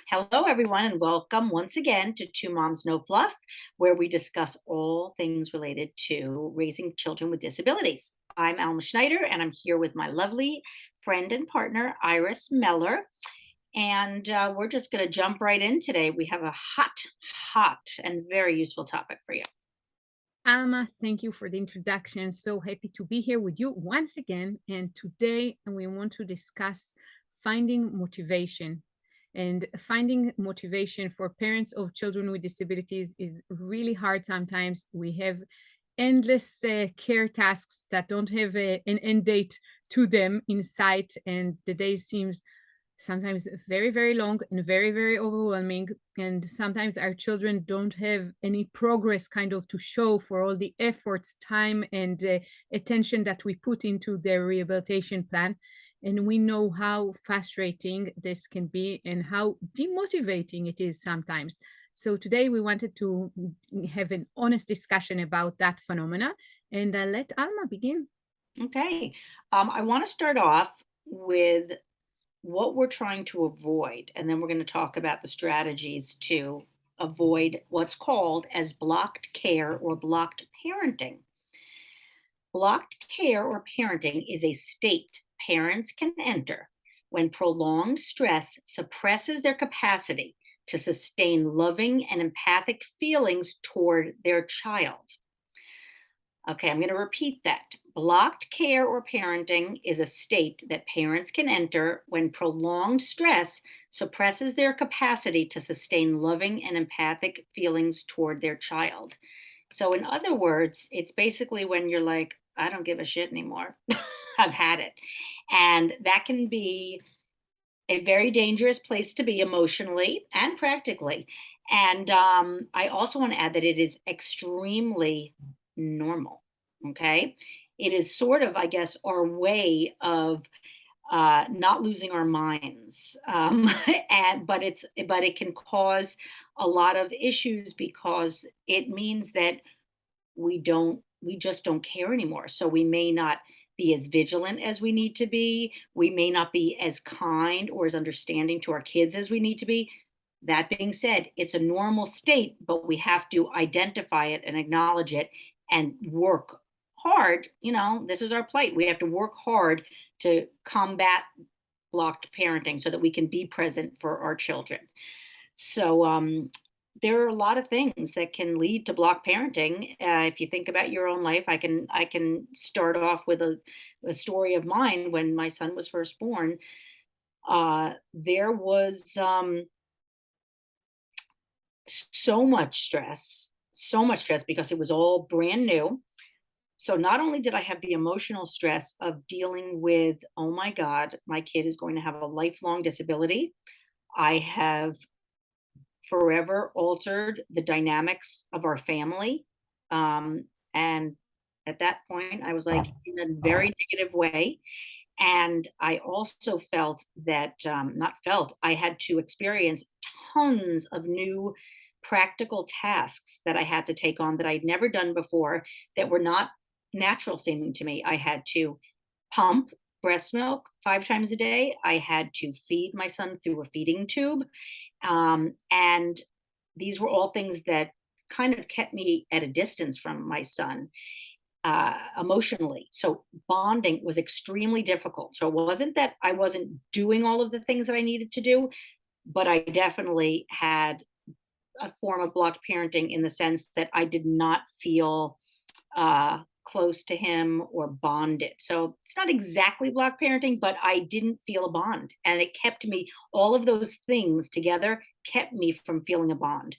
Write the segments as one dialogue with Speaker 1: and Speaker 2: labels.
Speaker 1: Hello, everyone, and welcome once again to Two Moms No Fluff, where we discuss all things related to raising children with disabilities. I'm Alma Schneider, and I'm here with my lovely friend and partner, Iris Meller. And we're just going to jump right in today. We have a hot, and very useful topic for you.
Speaker 2: Alma, thank you for the introduction. So happy to be here with you once again. And today we want to discuss finding motivation. And finding motivation for parents of children with disabilities is really hard sometimes. We have endless care tasks that don't have an end date to them in sight, and the day seems sometimes very, very long and very, very overwhelming. And sometimes our children don't have any progress kind of to show for all the efforts, time, and attention that we put into their rehabilitation plan. And we know how frustrating this can be and how demotivating it is sometimes. So today we wanted to have an honest discussion about that phenomena. And let Alma begin.
Speaker 1: Okay. I want to start off with what we're trying to avoid, and then we're going to talk about the strategies to avoid what's called as blocked care or blocked parenting. Blocked care or parenting is a state parents can enter when prolonged stress suppresses their capacity to sustain loving and empathic feelings toward their child. Okay, I'm going to repeat that. Blocked care or parenting is a state that parents can enter when prolonged stress suppresses their capacity to sustain loving and empathic feelings toward their child. So, in other words, it's basically when you're like, I don't give a shit anymore. I've had it. And that can be a very dangerous place to be emotionally and practically. And I also want to add that it is extremely normal. Okay. It is sort of, I guess, our way of not losing our minds, and but it can cause a lot of issues because it means that we just don't care anymore. So we may not be as vigilant as we need to be. We may not be as kind or as understanding to our kids as we need to be. That being said, it's a normal state, but we have to identify it and acknowledge it and work hard. This is our plight. We have to work hard to combat blocked parenting so that we can be present for our children. So, there are a lot of things that can lead to block parenting. If you think about your own life, I can start off with a story of mine when my son was first born. There was so much stress because it was all brand new. So not only did I have the emotional stress of dealing with, oh my God, my kid is going to have a lifelong disability. I have forever altered the dynamics of our family. And at that point, I was like in a very negative way. And I also felt that, not felt, I had to experience tons of new practical tasks that I had to take on that I'd never done before that were not natural seeming to me. I had to pump breast milk 5 times a day. I had to feed my son through a feeding tube. And these were all things that kind of kept me at a distance from my son emotionally. So bonding was extremely difficult. So it wasn't that I wasn't doing all of the things that I needed to do, but I definitely had a form of blocked parenting in the sense that I did not feel close to him or bonded. So it's not exactly block parenting, but I didn't feel a bond. And it kept me, all of those things together kept me from feeling a bond.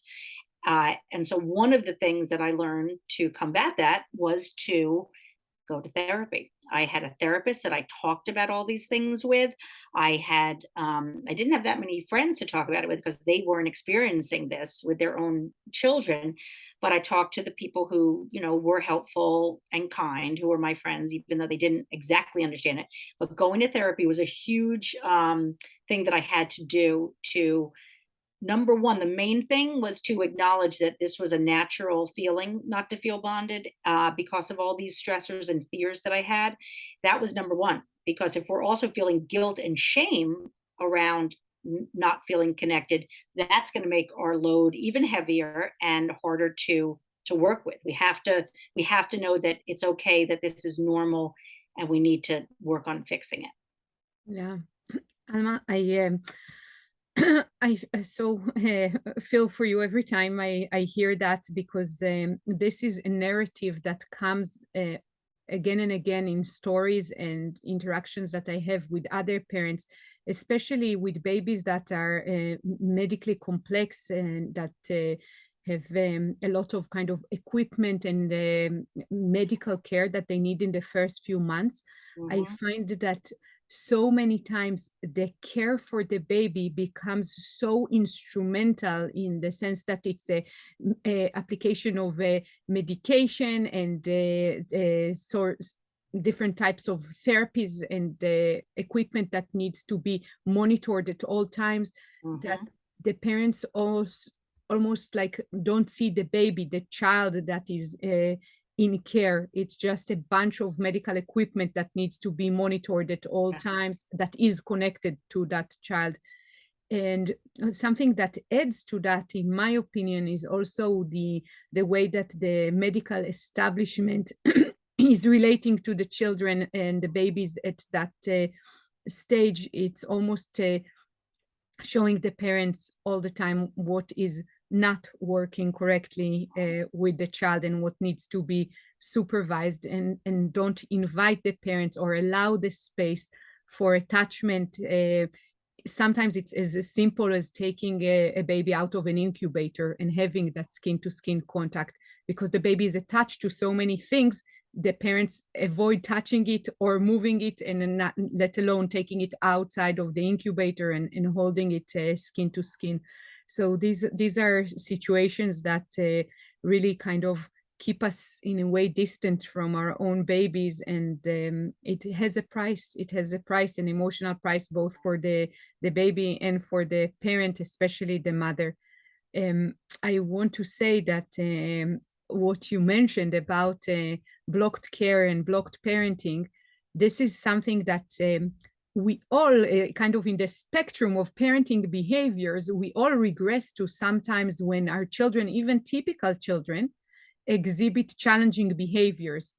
Speaker 1: And so one of the things that I learned to combat that was to go to therapy. I had a therapist that I talked about all these things with. I didn't have that many friends to talk about it with because they weren't experiencing this with their own children. But I talked to the people who, were helpful and kind, who were my friends, even though they didn't exactly understand it. But going to therapy was a huge thing that I had to do to number one, the main thing was to acknowledge that this was a natural feeling not to feel bonded because of all these stressors and fears that I had. That was number one. Because if we're also feeling guilt and shame around not feeling connected, that's going to make our load even heavier and harder to work with. We have to know that it's okay, that this is normal, and we need to work on fixing it.
Speaker 2: Yeah. Alma, so feel for you every time I hear that, because this is a narrative that comes again and again in stories and interactions that I have with other parents, especially with babies that are medically complex and that have a lot of kind of equipment and medical care that they need in the first few months. I
Speaker 1: Hmm.
Speaker 2: find that so many times the care for the baby becomes so instrumental, in the sense that it's a application of medication and sorts different types of therapies and equipment that needs to be monitored at all times, that
Speaker 1: Hmm.
Speaker 2: the parents also almost like don't see the baby, the child that is in care. It's just a bunch of medical equipment that needs to be monitored at all
Speaker 1: Yes.
Speaker 2: times, that is connected to that child. And something that adds to that, in my opinion, is also the way that the medical establishment is relating to the children and the babies at that stage. It's almost showing the parents all the time what is not working correctly with the child and what needs to be supervised, and don't invite the parents or allow the space for attachment. Sometimes it's as simple as taking a baby out of an incubator and having that skin to skin contact, because the baby is attached to so many things. The parents avoid touching it or moving it, and not, let alone taking it outside of the incubator and holding it skin to skin. So these are situations that really kind of keep us in a way distant from our own babies, and it has a price. It has a price, an emotional price, both for the baby and for the parent, especially the mother. um, I want to say that what you mentioned about blocked care and blocked parenting, this is something that we all, kind of in the spectrum of parenting behaviors, we all regress to sometimes when our children, even typical children, exhibit challenging behaviors.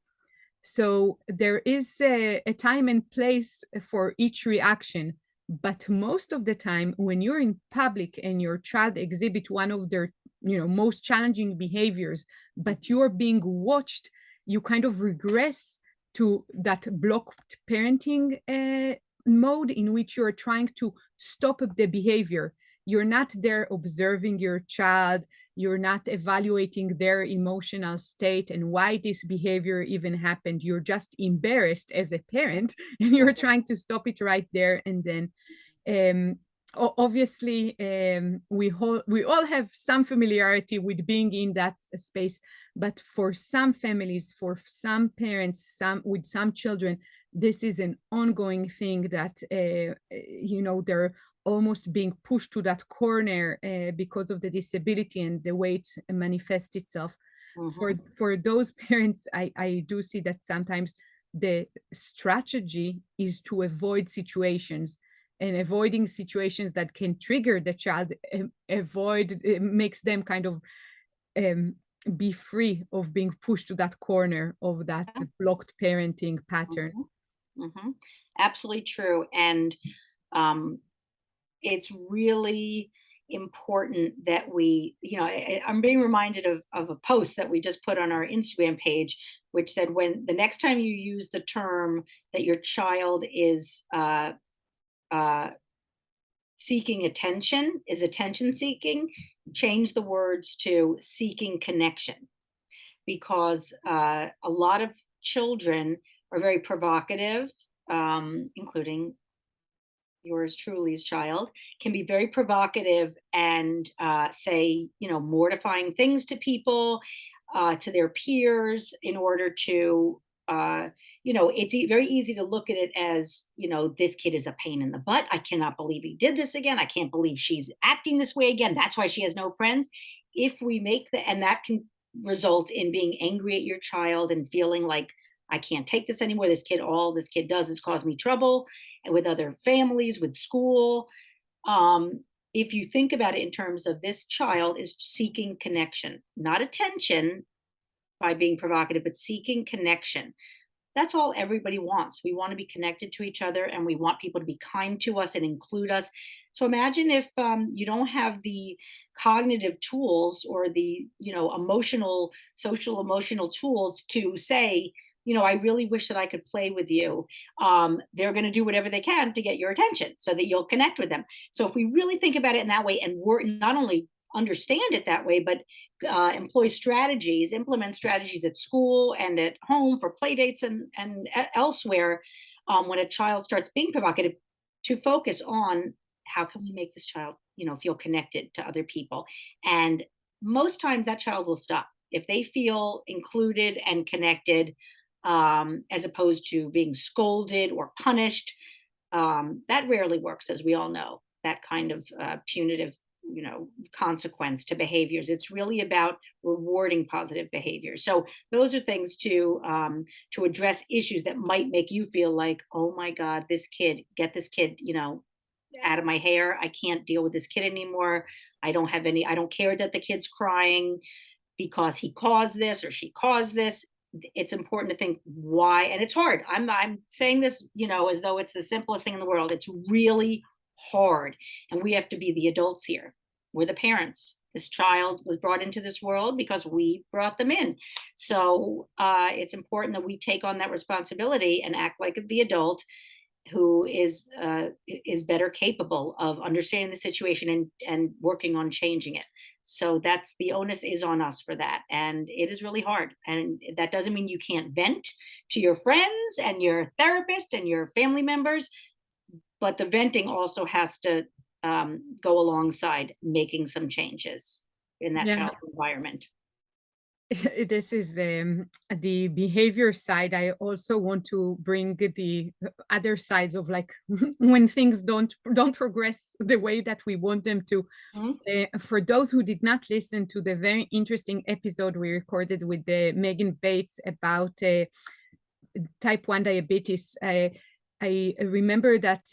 Speaker 2: So there is a time and place for each reaction. But most of the time, when you're in public and your child exhibit one of their, most challenging behaviors, but you're being watched, you kind of regress to that blocked parenting mode, in which you're trying to stop the behavior. You're not there observing your child. You're not evaluating their emotional state and why this behavior even happened. You're just embarrassed as a parent and you're trying to stop it right there and then. Um, Obviously, we all have some familiarity with being in that space, but for some families, for some parents, some with some children, this is an ongoing thing that they're almost being pushed to that corner because of the disability and the way it manifests itself. For
Speaker 1: Hmm.
Speaker 2: for those parents, I do see that sometimes the strategy is to avoid situations, and avoiding situations that can trigger the child, avoid makes them kind of um, be free of being pushed to that corner of that blocked parenting pattern.
Speaker 1: Hmm. Hmm. Absolutely true. And um, it's really important that I'm being reminded of a post that we just put on our Instagram page, which said, when the next time you use the term that your child is uh, seeking attention, is attention seeking, change the words to seeking connection, because a lot of children are very provocative, including yours truly's child, can be very provocative and say, mortifying things to people, to their peers, in order to, it's very easy to look at it as, this kid is a pain in the butt. I cannot believe he did this again. I can't believe she's acting this way again. That's why she has no friends. If we make the, and that can result in being angry at your child and feeling like, I can't take this anymore. All this kid does is cause me trouble, and with other families, with school. If you think about it in terms of this child is seeking connection, not attention by being provocative, but seeking connection. That's all everybody wants. We want to be connected to each other and we want people to be kind to us and include us. So imagine if you don't have the cognitive tools or the, emotional, social emotional tools to say, I really wish that I could play with you. They're going to do whatever they can to get your attention so that you'll connect with them. So if we really think about it in that way and we're not only understand it that way, but employ strategies, implement strategies at school and at home for play dates and elsewhere, when a child starts being provocative, to focus on how can we make this child, feel connected to other people. And most times that child will stop if they feel included and connected, as opposed to being scolded or punished. That rarely works, as we all know, that kind of punitive consequence to behaviors. It's really about rewarding positive behaviors. So those are things to address issues that might make you feel like, oh my god, this kid, get this kid, out of my hair. I can't deal with this kid anymore. I don't care that the kid's crying because he caused this or she caused this. It's important to think why, and it's hard. I'm saying this, as though it's the simplest thing in the world. It's really hard, and we have to be the adults here. We're the parents. This child was brought into this world because we brought them in. So it's important that we take on that responsibility and act like the adult who is better capable of understanding the situation and working on changing it. So that's the onus is on us for that, and it is really hard. And that doesn't mean you can't vent to your friends and your therapist and your family members, but the venting also has to go alongside making some changes in that
Speaker 2: Yeah.
Speaker 1: child's environment.
Speaker 2: This is the behavior side. I also want to bring the other sides of like when things don't progress the way that we want them to.
Speaker 1: Mhm.
Speaker 2: For those who did not listen to the very interesting episode we recorded with Megan Bates about type 1 diabetes, I remember that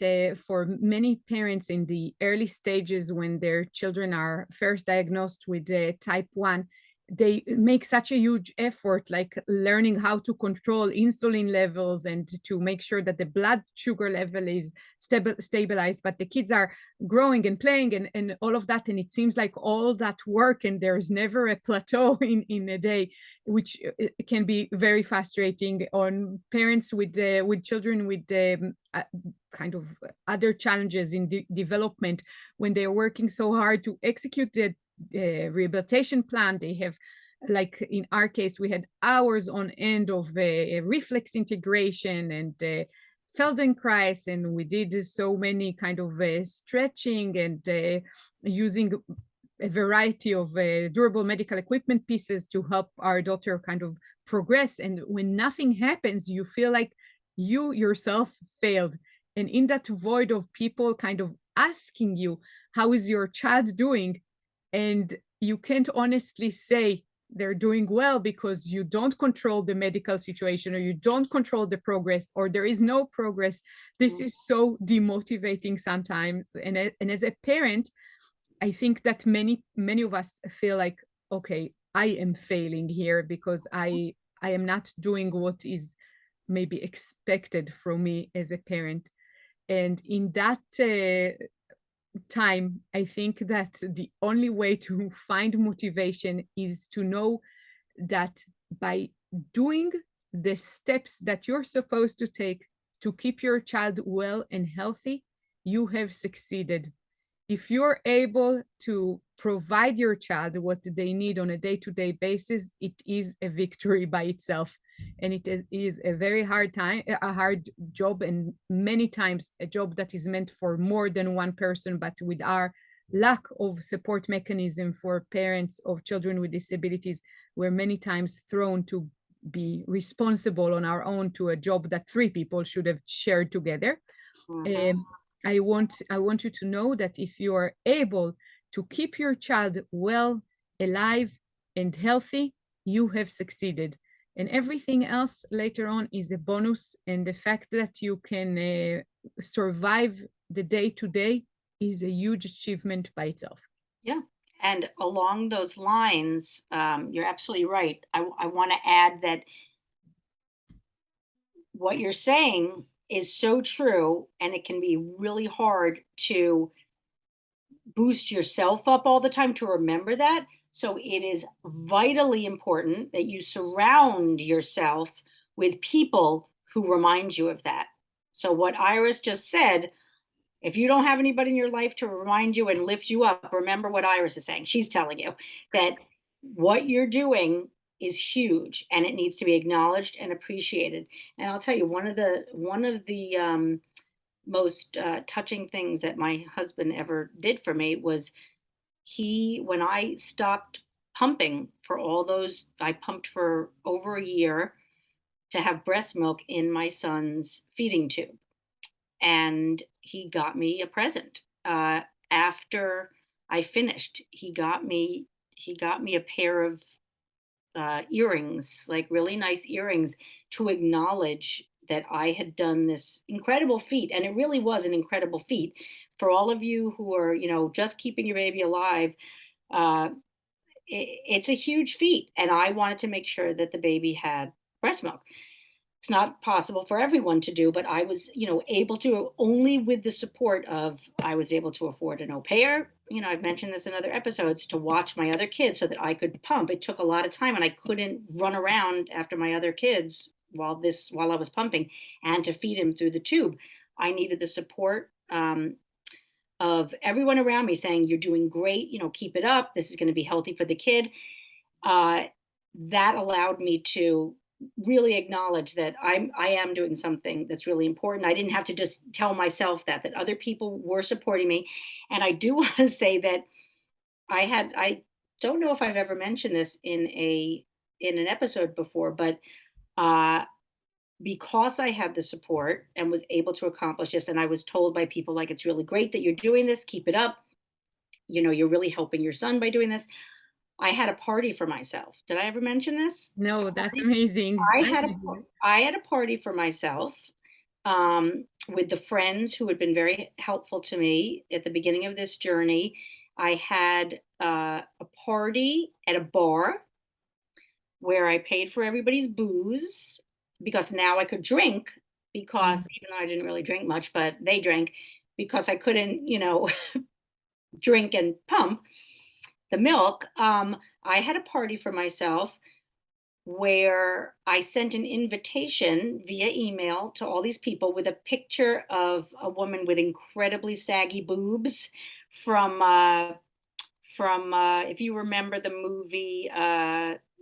Speaker 2: for many parents in the early stages when their children are first diagnosed with type 1, they make such a huge effort, like learning how to control insulin levels and to make sure that the blood sugar level is stabilized. But the kids are growing and playing and all of that. And it seems like all that work and there's never a plateau in a day, which can be very frustrating on parents with children with kind of other challenges in development when they're working so hard to execute the rehabilitation plan. They have, like in our case, we had hours on end of reflex integration and Feldenkrais, and we did so many kind of stretching and using a variety of durable medical equipment pieces to help our daughter kind of progress. And when nothing happens, you feel like you yourself failed. And in that void of people kind of asking you, how is your child doing? And you can't honestly say they're doing well because you don't control the medical situation or you don't control the progress or there is no progress. This is so demotivating sometimes. And as a parent, I think that many of us feel like, okay, I am failing here because I am not doing what is maybe expected from me as a parent. And in that time, I think that the only way to find motivation is to know that by doing the steps that you're supposed to take to keep your child well and healthy, you have succeeded. If you're able to provide your child what they need on a day-to-day basis, it is a victory by itself. And it is a very a hard job, and many times a job that is meant for more than one person. But with our lack of support mechanism for parents of children with disabilities, we're many times thrown to be responsible on our own to a job that three people should have shared together.
Speaker 1: Mhm.
Speaker 2: Um, I want you to know that if you are able to keep your child well, alive, and healthy, you have succeeded. And everything else later on is a bonus. And the fact that you can survive the day to day is a huge achievement by itself.
Speaker 1: Yeah. And along those lines, you're absolutely right. I want to add that what you're saying is so true, and it can be really hard to boost yourself up all the time to remember that. So it is vitally important that you surround yourself with people who remind you of that. So, what Iris just said, if you don't have anybody in your life to remind you and lift you up, remember what Iris is saying. She's telling you that what you're doing is huge and it needs to be acknowledged and appreciated. And I'll tell you, one of the most touching things that my husband ever did for me was when I stopped pumping for all those, I pumped for over a year to have breast milk in my son's feeding tube. And he got me a present. After I finished, he got me a pair of earrings, like really nice earrings, to acknowledge that I had done this incredible feat. And it really was an incredible feat. For all of you who are, just keeping your baby alive, uh, it's a huge feat. And I wanted to make sure that the baby had breast milk. It's not possible for everyone to do, but I was, able to, only with the support of, I was able to afford an au pair. I've mentioned this in other episodes, to watch my other kids so that I could pump. It took a lot of time and I couldn't run around after my other kids while I was pumping, and to feed him through the tube. I needed the support of everyone around me saying, "You're doing great, keep it up. This is going to be healthy for the kid." Uh, that allowed me to really acknowledge that I am doing something that's really important. I didn't have to just tell myself that other people were supporting me. And I do want to say that I don't know if I've ever mentioned this in an episode before, but uh because I had the support and was able to accomplish this, and I was told by people, like, it's really great that you're doing this, keep it up. You're really helping your son by doing this. I had a party for myself. Did I ever mention this?
Speaker 2: No, that's amazing.
Speaker 1: I
Speaker 2: I
Speaker 1: had a
Speaker 2: didn't hear.
Speaker 1: I had a party for myself, with the friends who had been very helpful to me at the beginning of this journey. I had a party at a bar where I paid for everybody's booze because now I could drink, because
Speaker 2: Mm.
Speaker 1: even though I didn't really drink much, but they drank, because I couldn't, drink and pump the milk. I had a party for myself where I sent an invitation via email to all these people with a picture of a woman with incredibly saggy boobs from if you remember the movie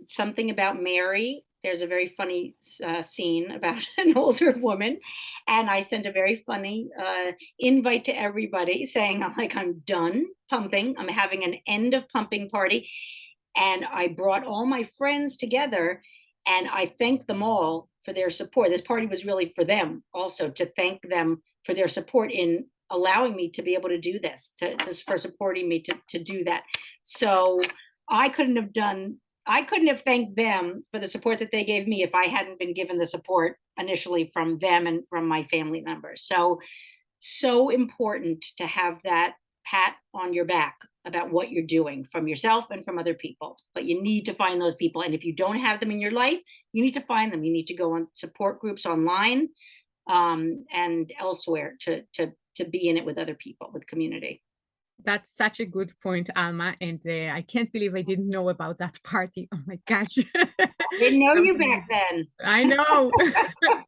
Speaker 1: Something About Mary. There's a very funny scene about an older woman, and I sent a very funny invite to everybody saying, I'm done pumping. I'm having an end of pumping party, and I brought all my friends together and I thanked them all for their support. This party was really for them also, to thank them for their support in allowing me to be able to do this, for supporting me to do that. So I couldn't have done, I couldn't have thanked them for the support that they gave me if I hadn't been given the support initially from them and from my family members. So important to have that pat on your back about what you're doing from yourself and from other people. But you need to find those people. And if you don't have them in your life, you need to find them. You need to go on support groups online, and elsewhere, to be in it with other people, with community.
Speaker 2: That's such a good point, Alma, and I can't believe I didn't know about that party. Oh my gosh.
Speaker 1: I didn't know
Speaker 2: That was
Speaker 1: you back
Speaker 2: amazing.
Speaker 1: then.
Speaker 2: I know.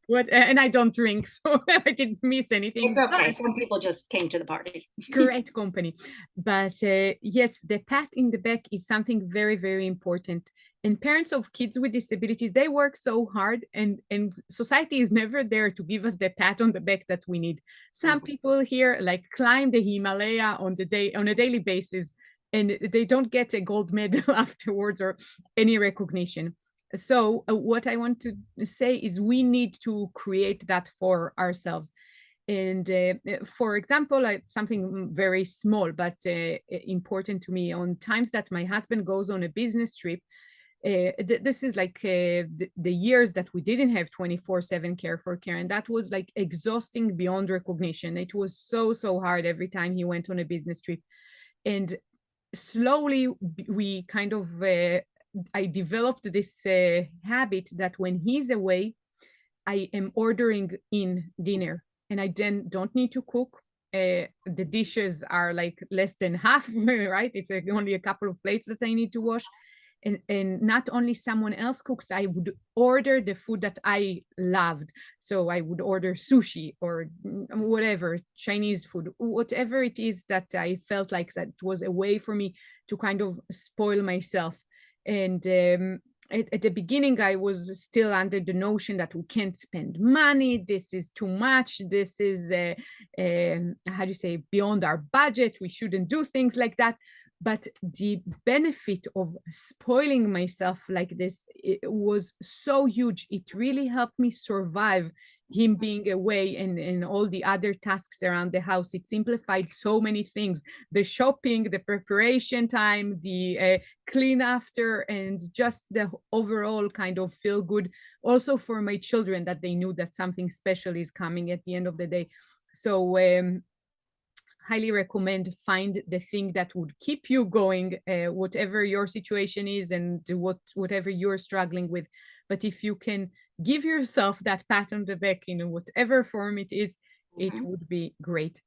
Speaker 2: What, and I don't drink, so I didn't miss
Speaker 1: It's
Speaker 2: anything,
Speaker 1: okay.
Speaker 2: but
Speaker 1: Some people just came to the party.
Speaker 2: great company. But yes, the pat in the back is something very, very important. And parents of kids with disabilities, they work so hard, and society is never there to give us the pat on the back that we need. Some
Speaker 1: Mhm.
Speaker 2: people here like climb the Himalaya on a daily basis, and they don't get a gold medal afterwards or any recognition. So what I want to say is we need to create that for ourselves. And for example, something very small but important to me, on times that my husband goes on a business trip, This is like the years that we didn't have 24/7 care for Karen. That was like exhausting beyond recognition. It was so hard every time he went on a business trip. And slowly we kind of I developed this habit that when he's away, I am ordering in dinner, and I then don't need to cook. The dishes are like less than half, right? It's only a couple of plates that I need to wash. And not only someone else cooks, I would order the food that I loved. So I would order sushi or whatever, Chinese food, whatever it is that I felt like that was a way for me to kind of spoil myself. And at the beginning, I was still under the notion that we can't spend money. This is too much. This is, how do you say, beyond our budget. We shouldn't do things like that. But the benefit of spoiling myself like this, it was so huge. It really helped me survive him being away and all the other tasks around the house. It simplified so many things: the shopping, the preparation time, the clean after, and just the overall kind of feel good. Also for my children, that they knew that something special is coming at the end of the day. So highly recommend find the thing that would keep you going, whatever your situation is and whatever you're struggling with. But if you can give yourself that pat on the back in whatever form it is, it
Speaker 1: Mhm.
Speaker 2: would be great.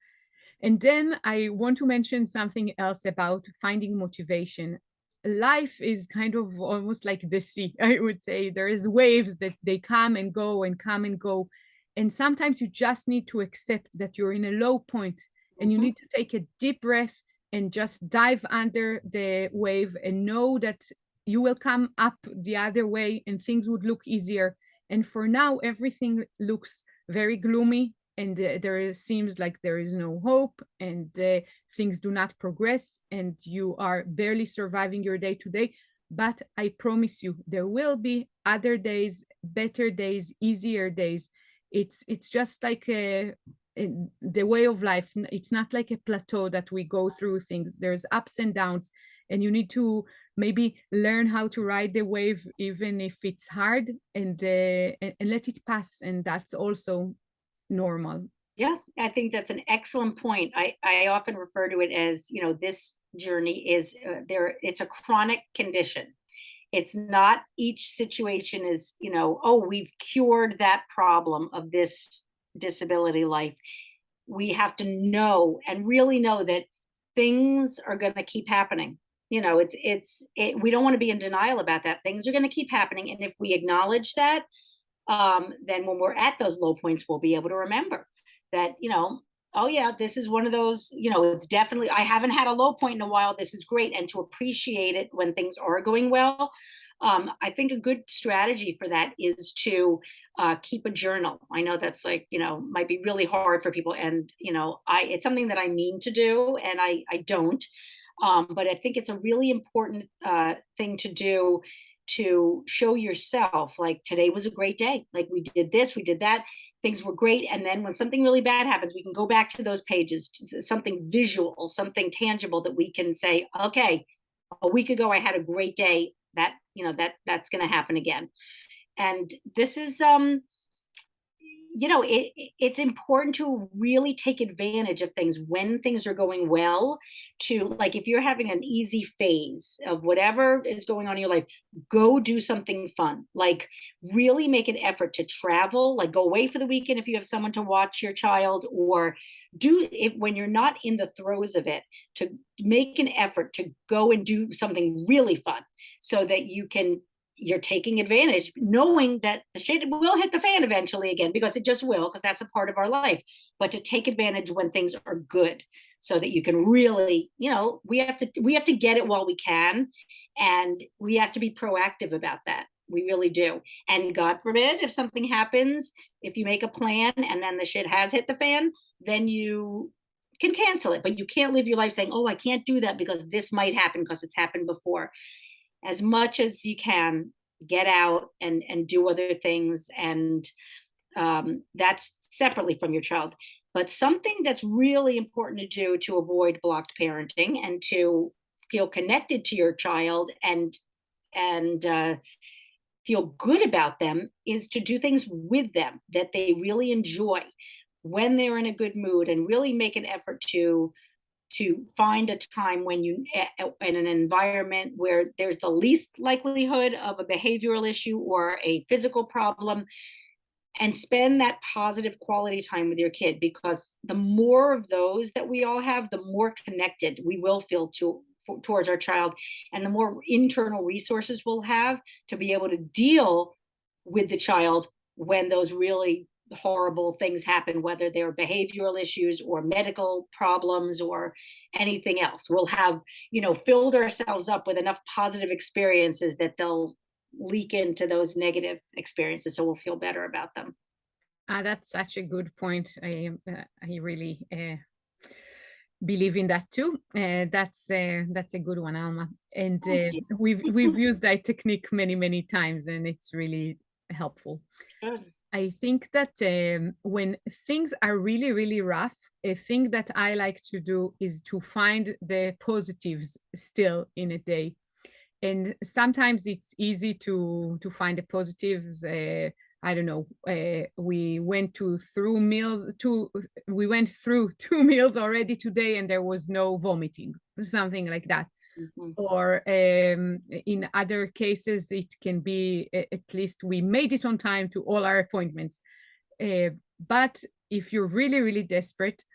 Speaker 2: And then I want to mention something else about finding motivation. Life is kind of almost like the sea. I would say there is waves that they come and go and come and go. And sometimes you just need to accept that you're in a low point, and you
Speaker 1: Mhm.
Speaker 2: need to take a deep breath and just dive under the wave and know that you will come up the other way and things would look easier. And for now, everything looks very gloomy, and there seems like there is no hope, and things do not progress, and you are barely surviving your day to day. But I promise you, there will be other days, better days, easier days. It's just like the way of life. It's not like a plateau that we go through things. There's ups and downs, and you need to maybe learn how to ride the wave, even if it's hard, and let it pass. And that's also normal.
Speaker 1: Yeah, I think that's an excellent point. I often refer to it as, this journey is there. It's a chronic condition. It's not each situation is, oh, we've cured that problem of this disability life. We have to know and really know that things are going to keep happening. We don't want to be in denial about that. Things are going to keep happening. And if we acknowledge that, then when we're at those low points, we'll be able to remember that, oh yeah, this is one of those, it's definitely, I haven't had a low point in a while. This is great. And to appreciate it when things are going well. I think a good strategy for that is to keep a journal. I know that's like, might be really hard for people. And, it's something that I mean to do and I don't. But I think it's a really important thing to do to show yourself like today was a great day. Like we did this, we did that, things were great. And then when something really bad happens, we can go back to those pages, to something visual, something tangible that we can say, okay, a week ago I had a great day. That, that's going to happen again. And this is it's important to really take advantage of things when things are going well, to like if you're having an easy phase of whatever is going on in your life, go do something fun. Like really make an effort to travel, like go away for the weekend if you have someone to watch your child, or do it when you're not in the throes of it, to make an effort to go and do something really fun so that you're taking advantage, knowing that the shit will hit the fan eventually again, because it just will, because that's a part of our life. But to take advantage when things are good, so that you can really, we have to get it while we can, and we have to be proactive about that. We really do. And God forbid, if something happens, if you make a plan and then the shit has hit the fan, then you can cancel it. But you can't live your life saying, oh, I can't do that because this might happen because it's happened before. As much as you can, get out and do other things, and that's separately from your child. But something that's really important to do to avoid blocked parenting and to feel connected to your child and and feel good about them is to do things with them that they really enjoy when they're in a good mood, and really make an effort to find a time when in an environment where there's the least likelihood of a behavioral issue or a physical problem, and spend that positive quality time with your kid, because the more of those that we all have, the more connected we will feel towards our child, and the more internal resources we'll have to be able to deal with the child when those really horrible things happen, whether they're behavioral issues or medical problems or anything else. We'll have, filled ourselves up with enough positive experiences that they'll leak into those negative experiences, so we'll feel better about them.
Speaker 2: That's such a good point. I really believe in that too. That's a good one, Alma. And
Speaker 1: Thank you.
Speaker 2: we've used that technique many times, and it's really helpful.
Speaker 1: Good.
Speaker 2: I think that when things are really rough, a thing that I like to do is to find the positives still in a day. And sometimes it's easy to find the positives. I don't know. We went we went through 2 meals already today, and there was no vomiting, something like that.
Speaker 1: Mhm.
Speaker 2: Or in other cases, it can be at least we made it on time to all our appointments. But if you're really desperate,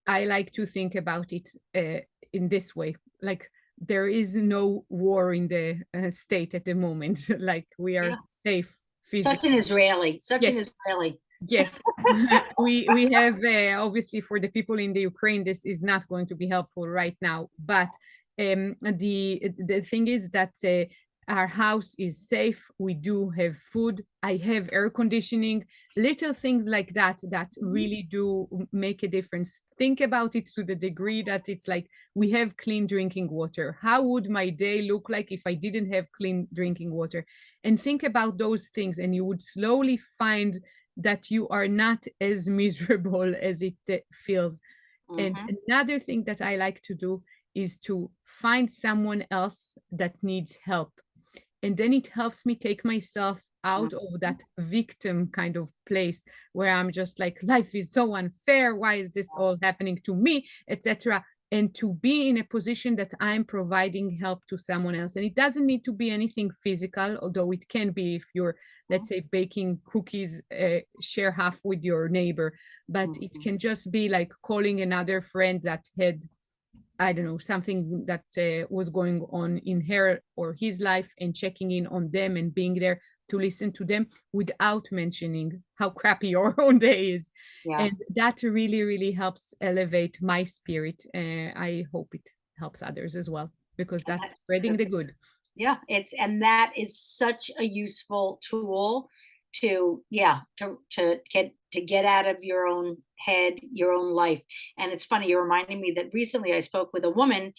Speaker 2: I like to think about it in this way. Like, there is no war in the state at the moment. Like, we are
Speaker 1: Yeah.
Speaker 2: safe
Speaker 1: Such an
Speaker 2: physically.
Speaker 1: Israeli, such an
Speaker 2: Yes,
Speaker 1: Israeli.
Speaker 2: yes. We have obviously, for the people in the Ukraine, this is not going to be helpful right now. But the thing is that our house is safe. We do have food. I have air conditioning. Little things like that that
Speaker 1: Mhm.
Speaker 2: really do make a difference. Think about it to the degree that it's like we have clean drinking water. How would my day look like if I didn't have clean drinking water? And think about those things, and you would slowly find that you are not as miserable as it feels. And
Speaker 1: Mhm.
Speaker 2: another thing that I like to do is to find someone else that needs help. And then it helps me take myself out of
Speaker 1: Mhm.
Speaker 2: that victim kind of place where I'm just like, life is so unfair. Why is this all happening to me, etc. And to be in a position that I'm providing help to someone else. And it doesn't need to be anything physical, although it can be if you're, let's say, baking cookies, share half with your neighbor. But it
Speaker 1: Mhm.
Speaker 2: can just be like calling another friend that had, I don't know, something that was going on in her or his life, and checking in on them and being there to listen to them without mentioning how crappy your own day is.
Speaker 1: Yeah.
Speaker 2: And that really helps elevate my spirit. I hope it helps others as well, because
Speaker 1: And
Speaker 2: that's spreading the
Speaker 1: that's
Speaker 2: good.
Speaker 1: Yeah, and that is such a useful tool to, yeah, to get out of your own head, your own life. And it's funny, you're reminding me that recently I spoke with a woman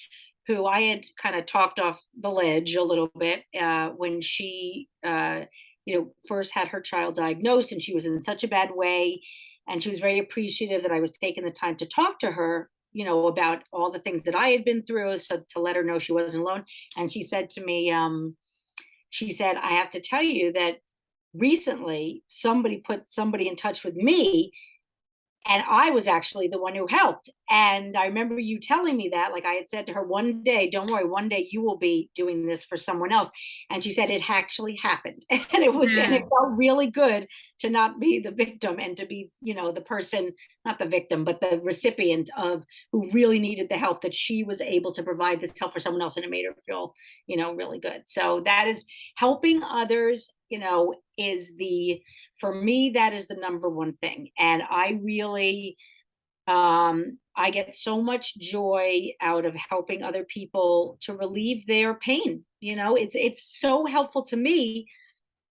Speaker 1: who I had kind of talked off the ledge a little bit when she first had her child diagnosed, and she was in such a bad way, and she was very appreciative that I was taking the time to talk to her, about all the things that I had been through, so to let her know she wasn't alone. And she said to me, she said, I have to tell you that recently somebody put somebody in touch with me, and I was actually the one who helped. And I remember you telling me that, like I had said to her, one day, don't worry, one day you will be doing this for someone else. And she said it actually happened. And it
Speaker 2: Yeah.
Speaker 1: felt really good to not be the victim, and to be, the person, not the victim, but the recipient of, who really needed the help, that she was able to provide this help for someone else. And it made her feel, really good. So that is helping others, is the, for me, that is the number one thing. And I really, I get so much joy out of helping other people to relieve their pain. It's so helpful to me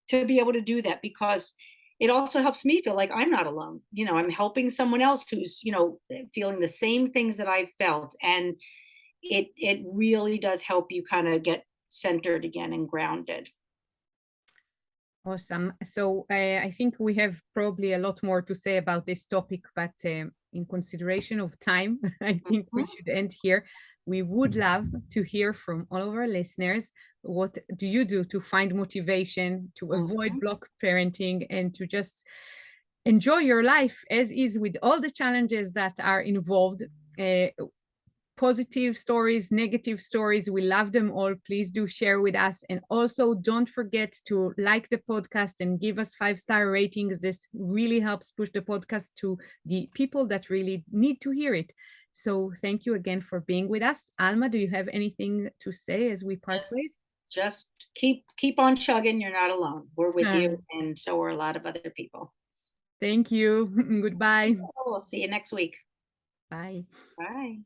Speaker 1: to be able to do that, because it also helps me feel like I'm not alone. I'm helping someone else who's, feeling the same things that I've felt. And it really does help you kind of get centered again and grounded.
Speaker 2: Awesome. So I think we have probably a lot more to say about this topic, but in consideration of time, I think we
Speaker 1: Mhm.
Speaker 2: should end here. We would love to hear from all of our listeners. What do you do to find motivation, to avoid
Speaker 1: Mhm.
Speaker 2: block parenting, and to just enjoy your life as is with all the challenges that are involved? Uh, Positive stories, negative stories. We love them all. Please do share with us. And also, don't forget to like the podcast and give us 5-star ratings. This really helps push the podcast to the people that really need to hear it. So, thank you again for being with us. Alma, do you have anything to say as we part
Speaker 1: Just
Speaker 2: ways?
Speaker 1: just keep on chugging. You're not alone. We're with
Speaker 2: Uh,
Speaker 1: you, and so are a lot of other people.
Speaker 2: Thank you. Goodbye.
Speaker 1: We'll see you next week.
Speaker 2: Bye.
Speaker 1: Bye.